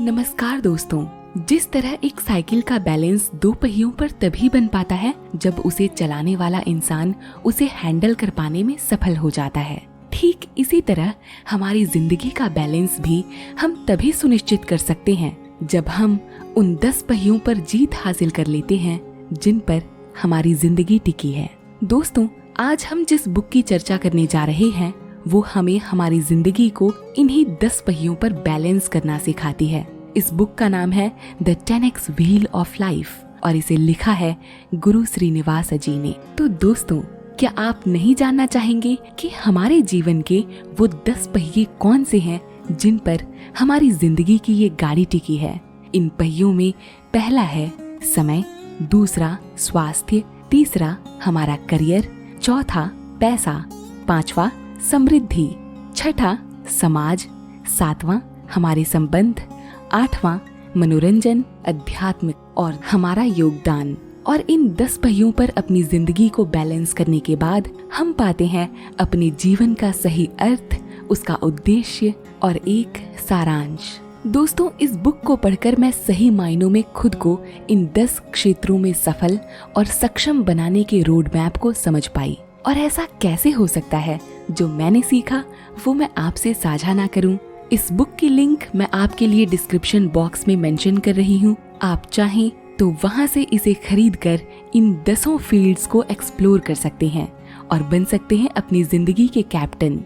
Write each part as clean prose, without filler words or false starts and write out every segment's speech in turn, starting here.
नमस्कार दोस्तों। जिस तरह एक साइकिल का बैलेंस दो पहियों पर तभी बन पाता है जब उसे चलाने वाला इंसान उसे हैंडल कर पाने में सफल हो जाता है, ठीक इसी तरह हमारी जिंदगी का बैलेंस भी हम तभी सुनिश्चित कर सकते हैं जब हम उन 10 पहियों पर जीत हासिल कर लेते हैं जिन पर हमारी जिंदगी टिकी है। दोस्तों, आज हम जिस बुक की चर्चा करने जा रहे हैं वो हमें हमारी जिंदगी को इन्हीं 10 पहियों पर बैलेंस करना सिखाती है। इस बुक का नाम है the 10x wheel of life और इसे लिखा है गुरु श्रीनिवास जी ने। तो दोस्तों, क्या आप नहीं जानना चाहेंगे कि हमारे जीवन के वो 10 पहिए कौन से हैं जिन पर हमारी जिंदगी की ये गाड़ी टिकी है? इन पहियों में पहला है समय, दूसरा स्वास्थ्य, तीसरा हमारा करियर, चौथा पैसा, पांचवा समृद्धि, छठा समाज, सातवां हमारे संबंध, आठवां मनोरंजन, अध्यात्म और हमारा योगदान। और इन 10 पहियों पर अपनी जिंदगी को बैलेंस करने के बाद हम पाते हैं अपने जीवन का सही अर्थ, उसका उद्देश्य और एक सारांश। दोस्तों, इस बुक को पढ़कर मैं सही मायनों में खुद को इन 10 क्षेत्रों में सफल और सक्षम बनाने के रोड मैप को समझ पाई। और ऐसा कैसे हो सकता है? जो मैंने सीखा वो मैं आपसे साझा ना करूं? इस बुक की लिंक मैं आपके लिए डिस्क्रिप्शन बॉक्स में मेंशन कर रही हूं। आप चाहें तो वहां से इसे खरीद कर इन 10 फील्ड्स को एक्सप्लोर कर सकते हैं और बन सकते हैं अपनी जिंदगी के कैप्टन,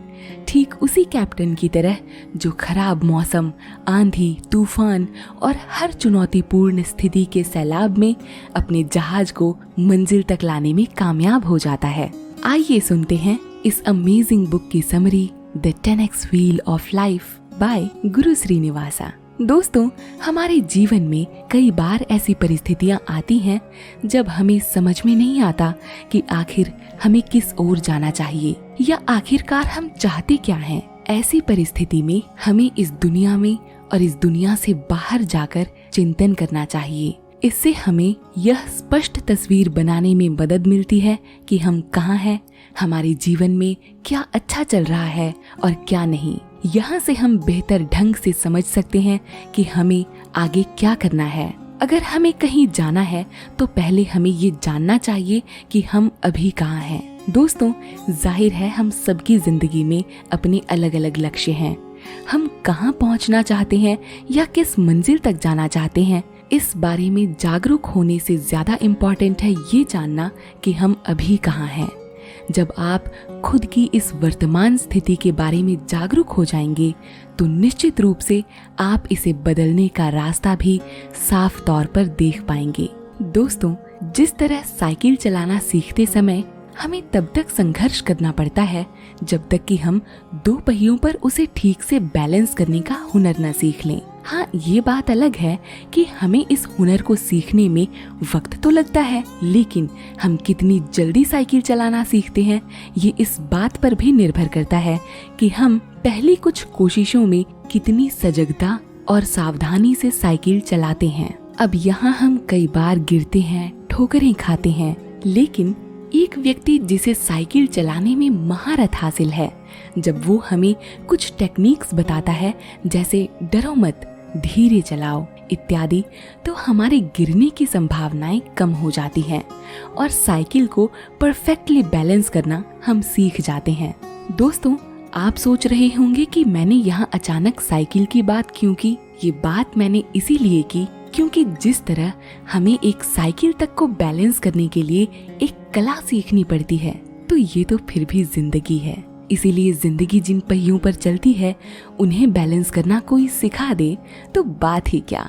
ठीक उसी कैप्टन की तरह जो खराब मौसम, आंधी, तूफान और हर चुनौतीपूर्ण स्थिति के सैलाब में अपने जहाज को मंजिल तक लाने में कामयाब हो जाता है। आइए सुनते हैं इस अमेजिंग बुक की summary the 10x wheel of life by Guru Srinivasa. दोस्तों, हमारे जीवन में कई बार ऐसी परिस्थितियां आती हैं जब हमें समझ में नहीं आता कि आखिर हमें किस ओर जाना चाहिए या आखिरकार हम चाहते क्या हैं। ऐसी परिस्थिति में हमें इस दुनिया में और इस दुनिया से बाहर जाकर चिंतन करना चाहिए। इससे हमें यह स्पष्ट तस्वीर बनाने में मदद मिलती है कि हम कहाँ हैं, हमारे जीवन में क्या अच्छा चल रहा है और क्या नहीं। यहाँ से हम बेहतर ढंग से समझ सकते हैं कि हमें आगे क्या करना है। अगर हमें कहीं जाना है तो पहले हमें ये जानना चाहिए कि हम अभी कहाँ हैं। दोस्तों, जाहिर है हम सबकी जिंदगी में अपने अलग अलग लक्ष्य हैं। हम कहाँ पहुँचना चाहते हैं या किस मंजिल तक जाना चाहते हैं, इस बारे में जागरूक होने से ज्यादा इम्पोर्टेंट है ये जानना कि हम अभी कहाँ हैं। जब आप खुद की इस वर्तमान स्थिति के बारे में जागरूक हो जाएंगे तो निश्चित रूप से आप इसे बदलने का रास्ता भी साफ तौर पर देख पाएंगे। दोस्तों, जिस तरह साइकिल चलाना सीखते समय हमें तब तक संघर्ष करना पड़ता है जब तक कि हम 2 पहियों पर उसे ठीक से बैलेंस करने का हुनर न सीख लें। हाँ, ये बात अलग है कि हमें इस हुनर को सीखने में वक्त तो लगता है, लेकिन हम कितनी जल्दी साइकिल चलाना सीखते हैं ये इस बात पर भी निर्भर करता है कि हम पहली कुछ कोशिशों में कितनी सजगता और सावधानी से साइकिल चलाते हैं। अब यहाँ हम कई बार गिरते हैं, ठोकरें खाते हैं, लेकिन एक व्यक्ति जिसे साइकिल चलाने में महारत हासिल है, जब वो हमें कुछ टेक्निक्स बताता है जैसे डरो मत, धीरे चलाओ इत्यादि, तो हमारे गिरने की संभावनाएं कम हो जाती हैं और साइकिल को परफेक्टली बैलेंस करना हम सीख जाते हैं। दोस्तों, आप सोच रहे होंगे कि मैंने यहाँ अचानक साइकिल की क्यों की? ये बात मैंने इसीलिए की क्योंकि जिस तरह हमें एक साइकिल तक को बैलेंस करने के लिए एक कला सीखनी पड़ती है, तो ये तो फिर भी जिंदगी है। इसीलिए जिंदगी जिन पहियों पर चलती है उन्हें बैलेंस करना कोई सिखा दे तो बात ही क्या।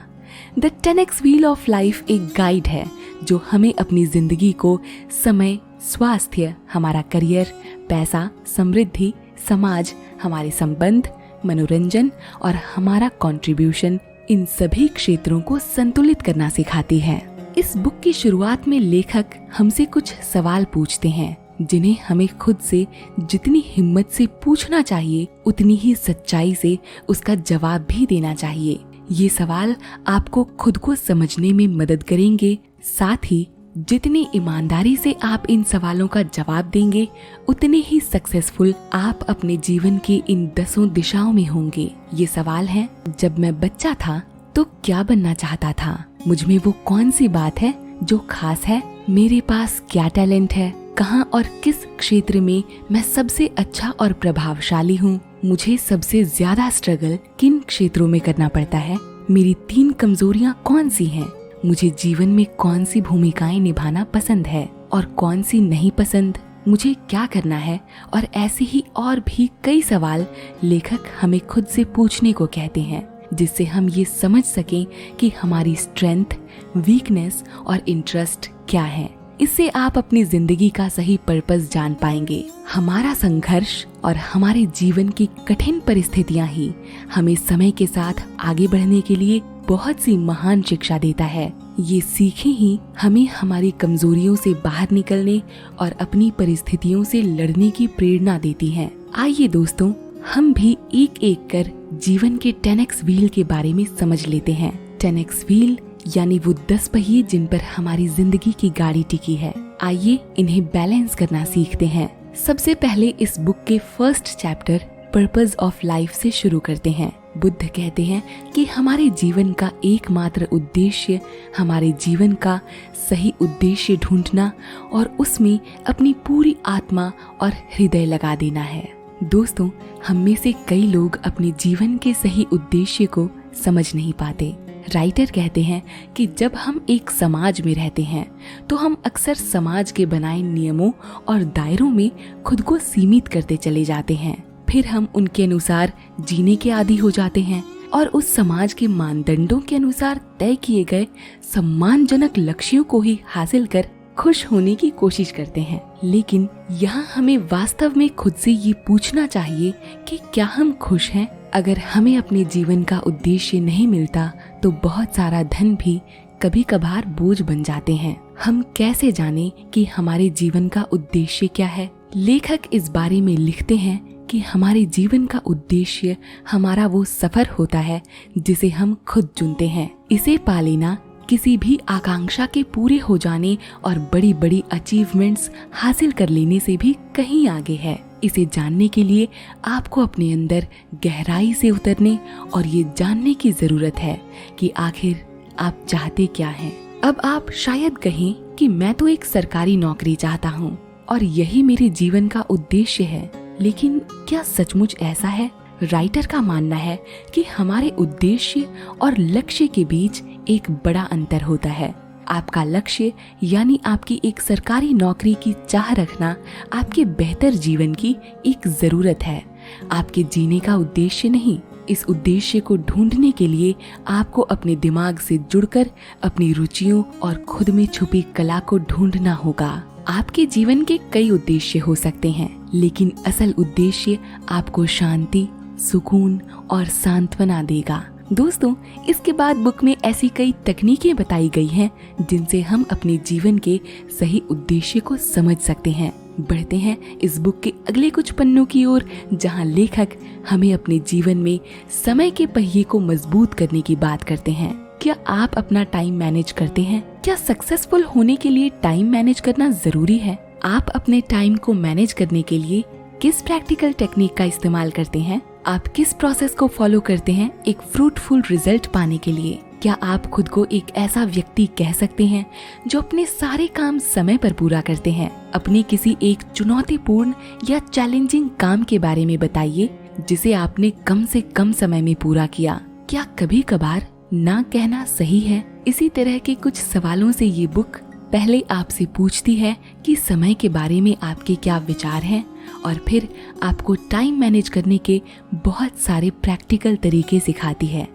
The 10x wheel of life एक गाइड है जो हमें अपनी जिंदगी को समय, स्वास्थ्य, हमारा करियर, पैसा, समृद्धि, समाज, हमारे संबंध, मनोरंजन और हमारा कंट्रीब्यूशन, इन सभी क्षेत्रों को संतुलित करना सिखाती है। इस बुक की शुरुआत में लेखक हमसे कुछ सवाल पूछते हैं जिन्हें हमें खुद से जितनी हिम्मत से पूछना चाहिए उतनी ही सच्चाई से उसका जवाब भी देना चाहिए। ये सवाल आपको खुद को समझने में मदद करेंगे, साथ ही जितनी ईमानदारी से आप इन सवालों का जवाब देंगे उतने ही सक्सेसफुल आप अपने जीवन की इन 10 दिशाओं में होंगे। ये सवाल है, जब मैं बच्चा था तो क्या बनना चाहता था? मुझ में वो कौन सी बात है जो खास है? मेरे पास क्या टैलेंट है? कहाँ और किस क्षेत्र में मैं सबसे अच्छा और प्रभावशाली हूँ? मुझे सबसे ज्यादा स्ट्रगल किन क्षेत्रों में करना पड़ता है? मेरी 3 कमजोरियाँ कौन सी हैं? मुझे जीवन में कौन सी भूमिकाएं निभाना पसंद है और कौन सी नहीं पसंद? मुझे क्या करना है? और ऐसे ही और भी कई सवाल लेखक हमें खुद से पूछने को कहते हैं, जिससे हम ये समझ सकें कि हमारी स्ट्रेंथ, वीकनेस और इंटरेस्ट क्या है। इससे आप अपनी जिंदगी का सही पर्पस जान पाएंगे। हमारा संघर्ष और हमारे जीवन की कठिन परिस्थितियां ही हमें समय के साथ आगे बढ़ने के लिए बहुत सी महान शिक्षा देता है। ये सीखें ही हमें हमारी कमजोरियों से बाहर निकलने और अपनी परिस्थितियों से लड़ने की प्रेरणा देती हैं। आइए दोस्तों, हम भी एक एक कर जीवन के 10x व्हील के बारे में समझ लेते हैं। 10x व्हील यानी वो 10 पहिए जिन पर हमारी जिंदगी की गाड़ी टिकी है। आइए इन्हें बैलेंस करना सीखते हैं। सबसे पहले इस बुक के first chapter purpose of life से शुरू करते हैं। बुद्ध कहते हैं कि हमारे जीवन का एकमात्र उद्देश्य हमारे जीवन का सही उद्देश्य ढूंढना और उसमें अपनी पूरी आत्मा और हृदय लगा देना है। दोस्तों, हम में से कई लोग अपने जीवन के सही उद्देश्य को समझ नहीं पाते। राइटर कहते हैं कि जब हम एक समाज में रहते हैं तो हम अक्सर समाज के बनाए नियमों और दायरों में खुद को सीमित करते चले जाते हैं। फिर हम उनके अनुसार जीने के आदी हो जाते हैं और उस समाज के मानदंडों के अनुसार तय किए गए सम्मानजनक लक्ष्यों को ही हासिल कर खुश होने की कोशिश करते हैं। लेकिन यहाँ हमें वास्तव में खुद से ये पूछना चाहिए कि क्या हम खुश हैं? अगर हमें अपने जीवन का उद्देश्य नहीं मिलता तो बहुत सारा धन भी कभी कभार बोझ बन जाते हैं। हम कैसे जाने कि हमारे जीवन का उद्देश्य क्या है? लेखक इस बारे में लिखते हैं कि हमारे जीवन का उद्देश्य हमारा वो सफर होता है जिसे हम खुद चुनते हैं। इसे पा लेना किसी भी आकांक्षा के पूरे हो जाने और बड़ी बड़ी अचीवमेंट्स हासिल कर लेने से भी कहीं आगे है। इसे जानने के लिए आपको अपने अंदर गहराई से उतरने और ये जानने की जरूरत है कि आखिर आप चाहते क्या हैं। अब आप शायद कहें कि मैं तो एक सरकारी नौकरी चाहता हूँ और यही मेरे जीवन का उद्देश्य है, लेकिन क्या सचमुच ऐसा है? राइटर का मानना है कि हमारे उद्देश्य और लक्ष्य के बीच एक बड़ा अंतर होता है। आपका लक्ष्य यानी आपकी एक सरकारी नौकरी की चाह रखना आपके बेहतर जीवन की एक जरूरत है, आपके जीने का उद्देश्य नहीं। इस उद्देश्य को ढूंढने के लिए आपको अपने दिमाग से जुड़कर अपनी रुचियों और खुद में छुपी कला को ढूंढना होगा। आपके जीवन के कई उद्देश्य हो सकते हैं, लेकिन असल उद्देश्य आपको शांति, सुकून और सांत्वना देगा। दोस्तों, इसके बाद बुक में ऐसी कई तकनीकें बताई गई हैं जिनसे हम अपने जीवन के सही उद्देश्य को समझ सकते हैं। बढ़ते हैं इस बुक के अगले कुछ पन्नों की ओर, जहां लेखक हमें अपने जीवन में समय के पहिए को मजबूत करने की बात करते हैं। क्या आप अपना टाइम मैनेज करते हैं? क्या सक्सेसफुल होने के लिए टाइम मैनेज करना जरूरी है? आप अपने टाइम को मैनेज करने के लिए किस प्रैक्टिकल टेक्निक का इस्तेमाल करते हैं? आप किस प्रोसेस को फॉलो करते हैं एक फ्रूटफुल रिजल्ट पाने के लिए? क्या आप खुद को एक ऐसा व्यक्ति कह सकते हैं जो अपने सारे काम समय पर पूरा करते हैं? अपने किसी एक चुनौतीपूर्ण या चैलेंजिंग काम के बारे में बताइए जिसे आपने कम से कम समय में पूरा किया। क्या कभी कभार ना कहना सही है? इसी तरह के कुछ सवालों से ये बुक पहले आपसे पूछती है कि समय के बारे में आपके क्या विचार हैं, और फिर आपको टाइम मैनेज करने के बहुत सारे प्रैक्टिकल तरीके सिखाती है।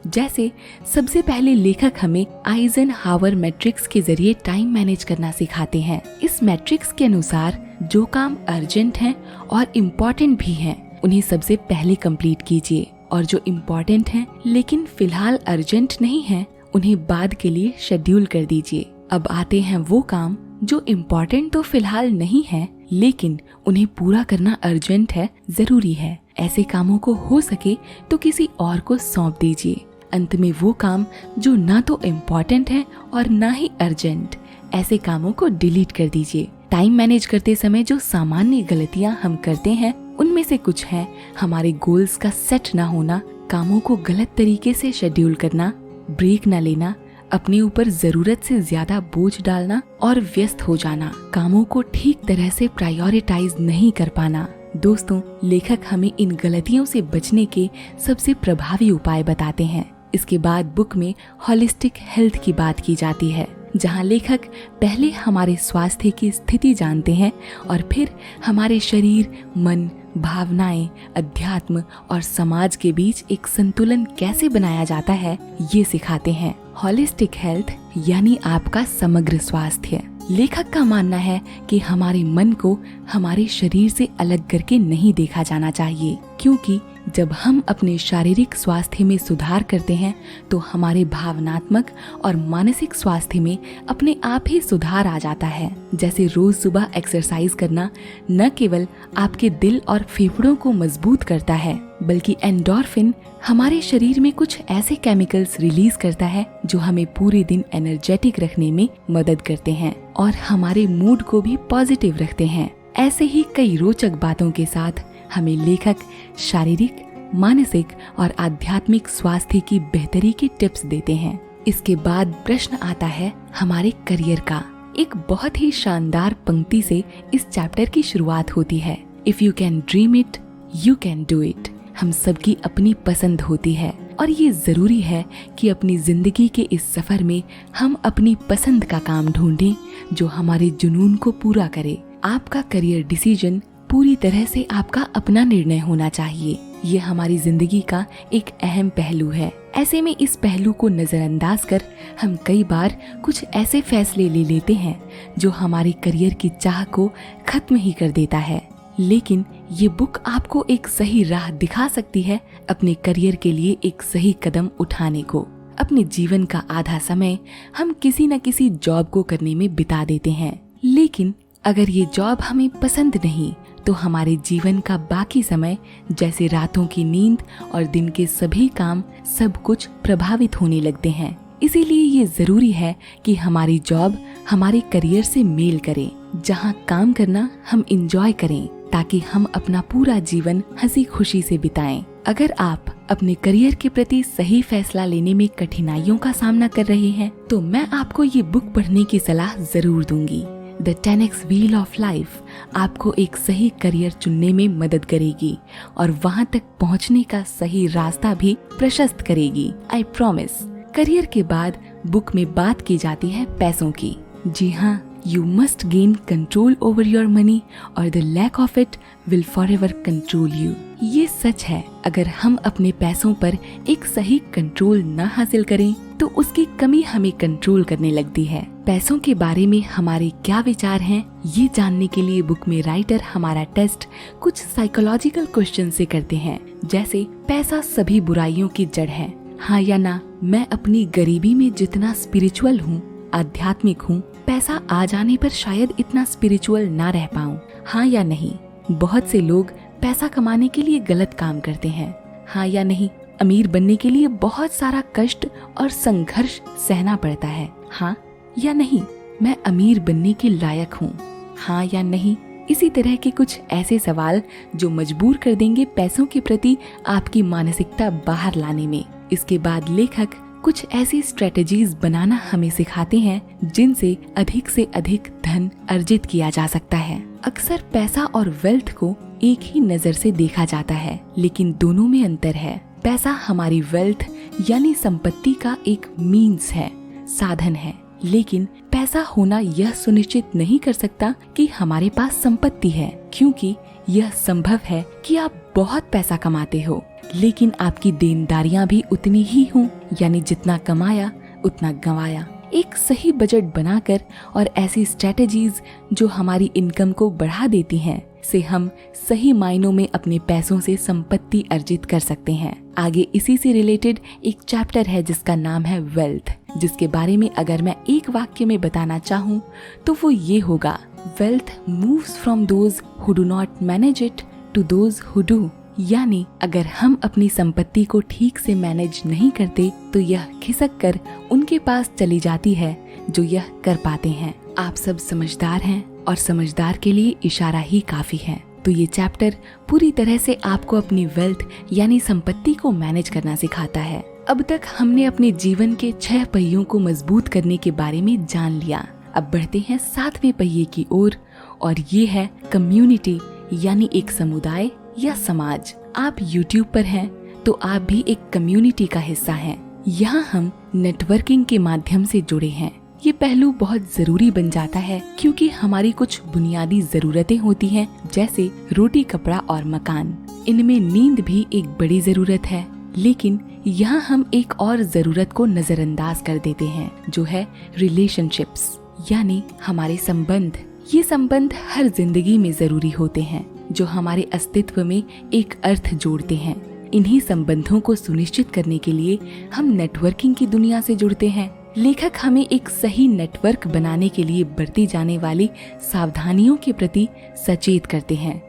जैसे सबसे पहले लेखक हमें आइजनहावर मैट्रिक्स के जरिए टाइम मैनेज करना सिखाते हैं। इस मैट्रिक्स के अनुसार जो काम अर्जेंट हैं और इम्पोर्टेंट भी हैं, उन्हें सबसे पहले कंप्लीट कीजिए, और जो इम्पोर्टेंट हैं लेकिन फिलहाल अर्जेंट नहीं हैं, उन्हें बाद के लिए शेड्यूल कर दीजिए। अब आते हैं वो काम जो इम्पोर्टेंट तो फिलहाल नहीं है, लेकिन उन्हें पूरा करना अर्जेंट है, जरूरी है। ऐसे कामों को हो सके तो किसी और को सौंप दीजिए। अंत में वो काम जो ना तो इम्पोर्टेंट है और ना ही अर्जेंट, ऐसे कामों को डिलीट कर दीजिए। टाइम मैनेज करते समय जो सामान्य गलतियां हम करते हैं, उनमें से कुछ है हमारे गोल्स का सेट ना होना, कामों को गलत तरीके से शेड्यूल करना, ब्रेक न लेना, अपने ऊपर जरूरत से ज्यादा बोझ डालना और व्यस्त हो जाना, कामों को ठीक तरह से प्रायोरिटाइज नहीं कर पाना। दोस्तों, लेखक हमें इन गलतियों से बचने के सबसे प्रभावी उपाय बताते हैं। इसके बाद बुक में होलिस्टिक हेल्थ की बात की जाती है, जहां लेखक पहले हमारे स्वास्थ्य की स्थिति जानते हैं और फिर हमारे शरीर, मन, भावनाएं, अध्यात्म और समाज के बीच एक संतुलन कैसे बनाया जाता है ये सिखाते हैं। होलिस्टिक हेल्थ यानी आपका समग्र स्वास्थ्य। लेखक का मानना है कि हमारे मन को हमारे शरीर से अलग करके नहीं देखा जाना चाहिए, क्योंकि जब हम अपने शारीरिक स्वास्थ्य में सुधार करते हैं तो हमारे भावनात्मक और मानसिक स्वास्थ्य में अपने आप ही सुधार आ जाता है। जैसे रोज सुबह एक्सरसाइज करना न केवल आपके दिल और फेफड़ों को मजबूत करता है, बल्कि एंडोर्फिन हमारे शरीर में कुछ ऐसे केमिकल्स रिलीज करता है जो हमें पूरे दिन एनर्जेटिक रखने में मदद करते हैं और हमारे मूड को भी पॉजिटिव रखते हैं। ऐसे ही कई रोचक बातों के साथ हमें लेखक शारीरिक, मानसिक और आध्यात्मिक स्वास्थ्य की बेहतरी के टिप्स देते हैं। इसके बाद प्रश्न आता है हमारे करियर का। एक बहुत ही शानदार पंक्ति से इस चैप्टर की शुरुआत होती है, if you can dream it you can do it. हम सबकी अपनी पसंद होती है और ये जरूरी है कि अपनी जिंदगी के इस सफर में हम अपनी पसंद का काम ढूंढें जो हमारे जुनून को पूरा करे। आपका करियर डिसीजन पूरी तरह से आपका अपना निर्णय होना चाहिए। ये हमारी जिंदगी का एक अहम पहलू है। ऐसे में इस पहलू को नजरअंदाज कर हम कई बार कुछ ऐसे फैसले ले लेते हैं जो हमारे करियर की चाह को खत्म ही कर देता है। लेकिन ये बुक आपको एक सही राह दिखा सकती है अपने करियर के लिए एक सही कदम उठाने को। अपने जीवन का आधा समय हम किसी न किसी जॉब को करने में बिता देते हैं, लेकिन अगर ये जॉब हमें पसंद नहीं तो हमारे जीवन का बाकी समय जैसे रातों की नींद और दिन के सभी काम सब कुछ प्रभावित होने लगते हैं। इसीलिए ये जरूरी है कि हमारी जॉब हमारे करियर से मेल करे, जहाँ काम करना हम एंजॉय करें, ताकि हम अपना पूरा जीवन हंसी खुशी से बिताएं। अगर आप अपने करियर के प्रति सही फैसला लेने में कठिनाइयों का सामना कर रहे हैं तो मैं आपको ये बुक पढ़ने की सलाह जरूर दूंगी। The 10x wheel of life आपको एक सही करियर चुनने में मदद करेगी और वहाँ तक पहुँचने का सही रास्ता भी प्रशस्त करेगी। I promise. करियर के बाद बुक में बात की जाती है पैसों की। जी हाँ, You must gain control over your money or the lack of it will forever control you। ये सच है, अगर हम अपने पैसों पर एक सही कंट्रोल न हासिल करें तो उसकी कमी हमें कंट्रोल करने लगती है। पैसों के बारे में हमारे क्या विचार हैं, ये जानने के लिए बुक में राइटर हमारा टेस्ट कुछ साइकोलॉजिकल क्वेश्चन से करते हैं, जैसे पैसा सभी बुराइयों की जड़ है, हाँ या ना। मैं अपनी गरीबी में जितना स्पिरिचुअल हूँ, आध्यात्मिक हूँ, पैसा आ जाने पर शायद इतना स्पिरिचुअल ना रह पाऊँ, हाँ या नहीं। बहुत से लोग पैसा कमाने के लिए गलत काम करते हैं, हाँ या नहीं। अमीर बनने के लिए बहुत सारा कष्ट और संघर्ष सहना पड़ता है, हाँ या नहीं। मैं अमीर बनने के लायक हूँ, हाँ या नहीं। इसी तरह के कुछ ऐसे सवाल जो मजबूर कर देंगे पैसों के प्रति आपकी मानसिकता बाहर लाने में। इसके बाद लेखक कुछ ऐसी स्ट्रेटेजीज बनाना हमें सिखाते हैं जिनसे अधिक से अधिक धन अर्जित किया जा सकता है। अक्सर पैसा और वेल्थ को एक ही नजर से देखा जाता है, लेकिन दोनों में अंतर है। पैसा हमारी वेल्थ यानी संपत्ति का एक मीन्स है, साधन है, लेकिन पैसा होना यह सुनिश्चित नहीं कर सकता कि हमारे पास संपत्ति है, क्योंकि यह संभव है कि आप बहुत पैसा कमाते हो लेकिन आपकी देनदारियां भी उतनी ही हों, यानी जितना कमाया उतना गंवाया। एक सही बजट बनाकर और ऐसी स्ट्रेटेजीज जो हमारी इनकम को बढ़ा देती हैं, से हम सही मायनों में अपने पैसों से संपत्ति अर्जित कर सकते हैं। आगे इसी से रिलेटेड एक चैप्टर है जिसका नाम है वेल्थ, जिसके बारे में अगर मैं एक वाक्य में बताना चाहूँ तो वो ये होगा, wealth moves from those who do not manage it to those who do. यानी अगर हम अपनी संपत्ति को ठीक से मैनेज नहीं करते तो यह खिसक कर उनके पास चली जाती है जो यह कर पाते हैं। आप सब समझदार हैं और समझदार के लिए इशारा ही काफी है। तो ये चैप्टर पूरी तरह से आपको अपनी वेल्थ यानी संपत्ति को मैनेज करना सिखाता है। अब तक हमने अपने जीवन के 6 पहियों को मजबूत करने के बारे में जान लिया। अब बढ़ते हैं 7वें पहिए की ओर, और ये है कम्युनिटी, यानी एक समुदाय या समाज। आप YouTube पर हैं तो आप भी एक कम्युनिटी का हिस्सा हैं। यहाँ हम नेटवर्किंग के माध्यम से जुड़े हैं। ये पहलू बहुत जरूरी बन जाता है क्योंकि हमारी कुछ बुनियादी जरूरतें होती हैं, जैसे रोटी, कपड़ा और मकान। इनमें नींद भी एक बड़ी जरूरत है, लेकिन यहाँ हम एक और जरूरत को नजरअंदाज कर देते हैं, जो है रिलेशनशिप्स, यानी हमारे संबंध। ये संबंध हर जिंदगी में जरूरी होते हैं, जो हमारे अस्तित्व में एक अर्थ जोड़ते हैं। इन्हीं संबंधों को सुनिश्चित करने के लिए हम नेटवर्किंग की दुनिया से जुड़ते हैं। लेखक हमें एक सही नेटवर्क बनाने के लिए बरती जाने वाली सावधानियों के प्रति सचेत करते हैं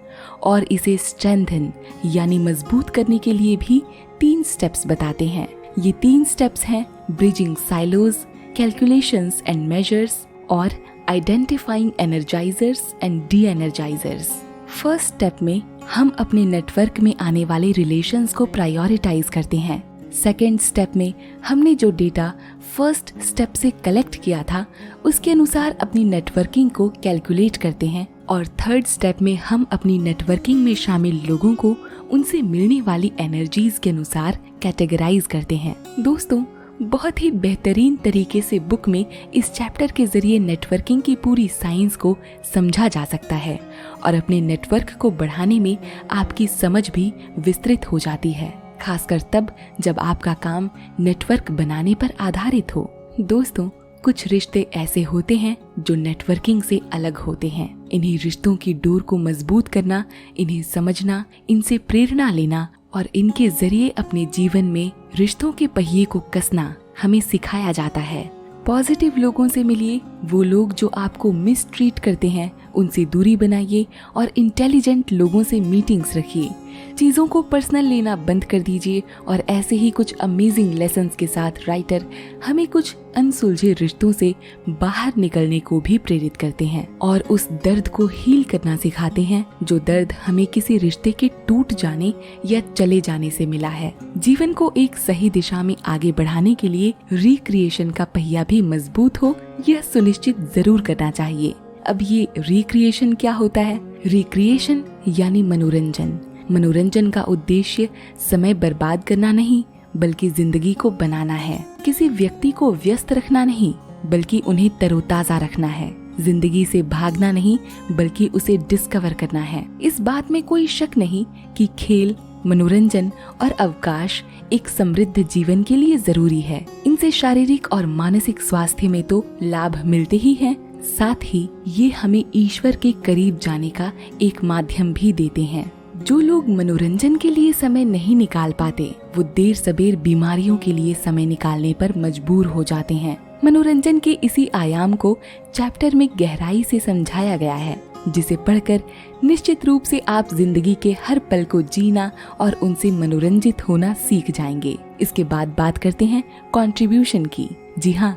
और इसे स्ट्रेंथन यानी मजबूत करने के लिए भी 3 स्टेप्स बताते हैं। ये 3 स्टेप्स हैं bridging silos, calculations and measures और identifying energisers and de energisers. First step में हम अपने नेटवर्क में आने वाले रिलेशंस को प्रायोरिटाइज करते हैं। सेकेंड स्टेप में हमने जो डेटा फर्स्ट स्टेप से कलेक्ट किया था उसके अनुसार अपनी नेटवर्किंग को कैलकुलेट करते हैं। और थर्ड स्टेप में हम अपनी नेटवर्किंग में शामिल लोगों को उनसे मिलने वाली एनर्जीज के अनुसार कैटेगराइज करते हैं। दोस्तों, बहुत ही बेहतरीन तरीके से बुक में इस चैप्टर के जरिए नेटवर्किंग की पूरी साइंस को समझा जा सकता है और अपने नेटवर्क को बढ़ाने में आपकी समझ भी विस्तृत हो जाती है, खासकर तब जब आपका काम नेटवर्क बनाने पर आधारित हो। दोस्तों, कुछ रिश्ते ऐसे होते हैं जो नेटवर्किंग से अलग होते हैं। इन्हीं रिश्तों की डोर को मजबूत करना, इन्हें समझना, इनसे प्रेरणा लेना और इनके जरिए अपने जीवन में रिश्तों के पहिए को कसना हमें सिखाया जाता है। पॉजिटिव लोगों से मिलिए, वो लोग जो आपको मिसट्रीट करते हैं उनसे दूरी बनाइए और इंटेलिजेंट लोगों से मीटिंग्स रखिए। चीज़ों को पर्सनल लेना बंद कर दीजिए। और ऐसे ही कुछ अमेजिंग लेसन्स के साथ राइटर हमें कुछ अनसुलझे रिश्तों से बाहर निकलने को भी प्रेरित करते हैं और उस दर्द को हील करना सिखाते हैं, जो दर्द हमें किसी रिश्ते के टूट जाने या चले जाने से मिला है। जीवन को एक सही दिशा में आगे बढ़ाने के लिए रिक्रिएशन का पहिया भी मजबूत हो, यह सुनिश्चित जरूर करना चाहिए। अब ये रिक्रिएशन क्या होता है? रिक्रिएशन यानी मनोरंजन। मनोरंजन का उद्देश्य समय बर्बाद करना नहीं, बल्कि जिंदगी को बनाना है। किसी व्यक्ति को व्यस्त रखना नहीं, बल्कि उन्हें तरोताजा रखना है। जिंदगी से भागना नहीं, बल्कि उसे डिस्कवर करना है। इस बात में कोई शक नहीं कि खेल, मनोरंजन और अवकाश एक समृद्ध जीवन के लिए जरूरी है। इनसे शारीरिक और मानसिक स्वास्थ्य में तो लाभ मिलते ही हैं, साथ ही ये हमें ईश्वर के करीब जाने का एक माध्यम भी देते हैं। जो लोग मनोरंजन के लिए समय नहीं निकाल पाते, वो देर सबेर बीमारियों के लिए समय निकालने पर मजबूर हो जाते हैं। मनोरंजन के इसी आयाम को चैप्टर में गहराई से समझाया गया है, जिसे पढ़कर निश्चित रूप से आप जिंदगी के हर पल को जीना और उनसे मनोरंजित होना सीख जाएंगे। इसके बाद बात करते हैं कंट्रीब्यूशन की। जी हाँ,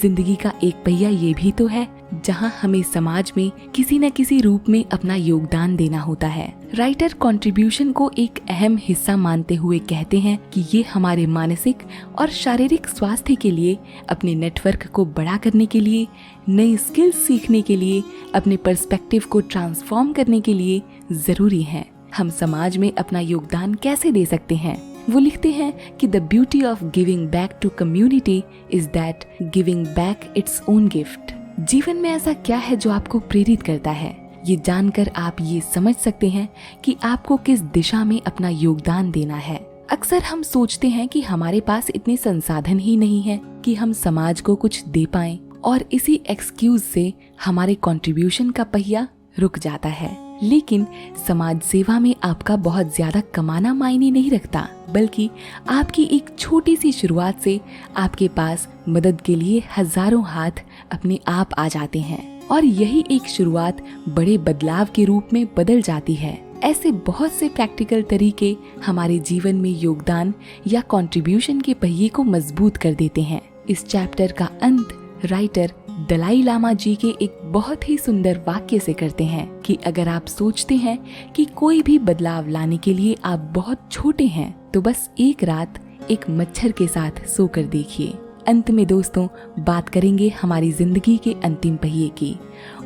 जिंदगी का एक पहिया ये भी तो है जहाँ हमें समाज में किसी न किसी रूप में अपना योगदान देना होता है। राइटर कंट्रीब्यूशन को एक अहम हिस्सा मानते हुए कहते हैं कि ये हमारे मानसिक और शारीरिक स्वास्थ्य के लिए, अपने नेटवर्क को बड़ा करने के लिए, नई स्किल्स सीखने के लिए, अपने पर्सपेक्टिव को ट्रांसफॉर्म करने के लिए जरूरी है। हम समाज में अपना योगदान कैसे दे सकते हैं? वो लिखते हैं कि the beauty of giving back to community is that giving back its own gift. जीवन में ऐसा क्या है जो आपको प्रेरित करता है? ये जानकर आप ये समझ सकते हैं कि आपको किस दिशा में अपना योगदान देना है। अक्सर हम सोचते हैं कि हमारे पास इतने संसाधन ही नहीं है कि हम समाज को कुछ दे पाएं, और इसी एक्सक्यूज से हमारे कंट्रीब्यूशन का पहिया रुक जाता है। लेकिन समाज सेवा में आपका बहुत ज्यादा कमाना मायने नहीं रखता, बल्कि आपकी एक छोटी सी शुरुआत से आपके पास मदद के लिए हजारों हाथ अपने आप आ जाते हैं, और यही एक शुरुआत बड़े बदलाव के रूप में बदल जाती है। ऐसे बहुत से प्रैक्टिकल तरीके हमारे जीवन में योगदान या कंट्रीब्यूशन के पहिए को मजबूत कर देते हैं। इस चैप्टर का अंत राइटर दलाई लामा जी के एक बहुत ही सुंदर वाक्य से करते हैं कि अगर आप सोचते हैं कि कोई भी बदलाव लाने के लिए आप बहुत छोटे हैं, तो बस एक रात एक मच्छर के साथ सोकर देखिए। अंत में दोस्तों बात करेंगे हमारी जिंदगी के अंतिम पहिए की,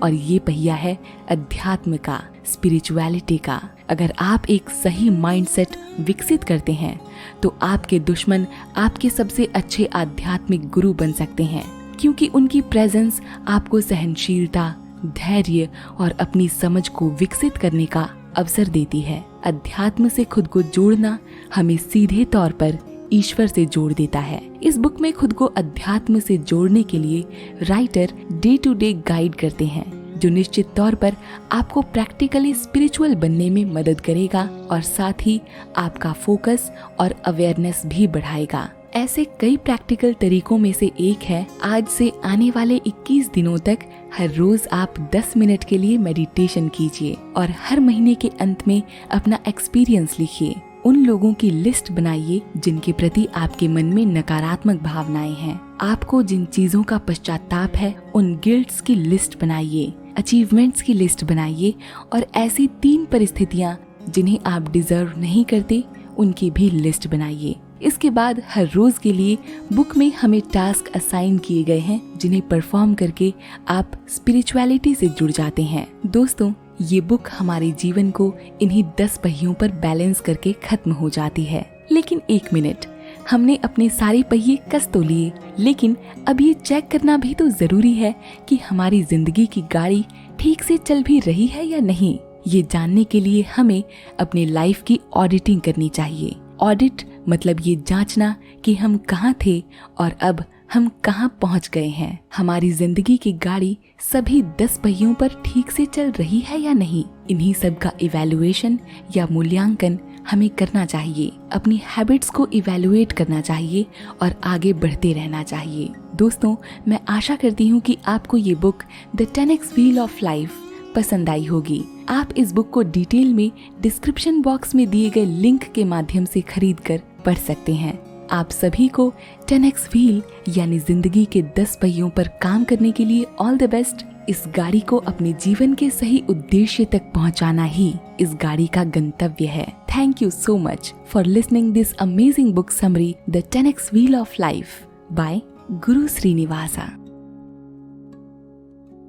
और ये पहिया है अध्यात्म का, स्पिरिचुअलिटी का। अगर आप एक सही माइंडसेट विकसित करते हैं तो आपके दुश्मन आपके सबसे अच्छे आध्यात्मिक गुरु बन सकते हैं, क्योंकि उनकी प्रेजेंस आपको सहनशीलता, धैर्य और अपनी समझ को विकसित करने का अवसर देती है। अध्यात्म से खुद को जोड़ना हमें सीधे तौर पर ईश्वर से जोड़ देता है। इस बुक में खुद को अध्यात्म से जोड़ने के लिए writer day to day guide करते हैं, जो निश्चित तौर पर आपको प्रैक्टिकली स्पिरिचुअल बनने में मदद करेगा और साथ ही आपका फोकस और अवेयरनेस भी बढ़ाएगा। ऐसे कई प्रैक्टिकल तरीकों में से एक है, आज से आने वाले 21 दिनों तक हर रोज आप 10 मिनट के लिए मेडिटेशन कीजिए और हर महीने के अंत में अपना एक्सपीरियंस लिखिए। उन लोगों की लिस्ट बनाइए जिनके प्रति आपके मन में नकारात्मक भावनाएं हैं। आपको जिन चीजों का पश्चाताप है उन गिल्ट्स की लिस्ट बनाइए, अचीवमेंट्स की लिस्ट बनाइए और ऐसी 3 परिस्थितियां जिन्हें आप डिजर्व नहीं करते उनकी भी लिस्ट बनाइए। इसके बाद हर रोज के लिए बुक में हमें टास्क असाइन किए गए हैं, जिन्हें परफॉर्म करके आप स्पिरिचुअलिटी से जुड़ जाते हैं। दोस्तों ये बुक हमारे जीवन को इन्हीं 10 पहियों पर बैलेंस करके खत्म हो जाती है। लेकिन 1 मिनट, हमने अपने सारे पहिए कस तो लिए, लेकिन अब ये चेक करना भी तो जरूरी है कि हमारी जिंदगी की गाड़ी ठीक से चल भी रही है या नहीं। ये जानने के लिए हमें अपने लाइफ की ऑडिटिंग करनी चाहिए। ऑडिट मतलब ये जांचना कि हम कहाँ थे और अब हम कहाँ पहुँच गए हैं। हमारी जिंदगी की गाड़ी सभी 10 पहियों पर ठीक से चल रही है या नहीं। इन्हीं सब का इवैल्यूएशन या मूल्यांकन हमें करना चाहिए। अपनी हैबिट्स को इवैल्यूएट करना चाहिए और आगे बढ़ते रहना चाहिए। दोस्तों मैं आशा करती हूँ कि आपको ये book the 10x wheel of life पसंद आई होगी। आप इस बुक को डिटेल में डिस्क्रिप्शन बॉक्स में दिए गए लिंक के माध्यम से खरीद कर पढ़ सकते हैं। आप सभी को 10x व्हील यानी जिंदगी के 10 पहियों पर काम करने के लिए ऑल द बेस्ट। इस गाड़ी को अपने जीवन के सही उद्देश्य तक पहुंचाना ही इस गाड़ी का गंतव्य है। Thank you so much for listening this amazing book summary the 10x wheel of life by Guru Srinivasa.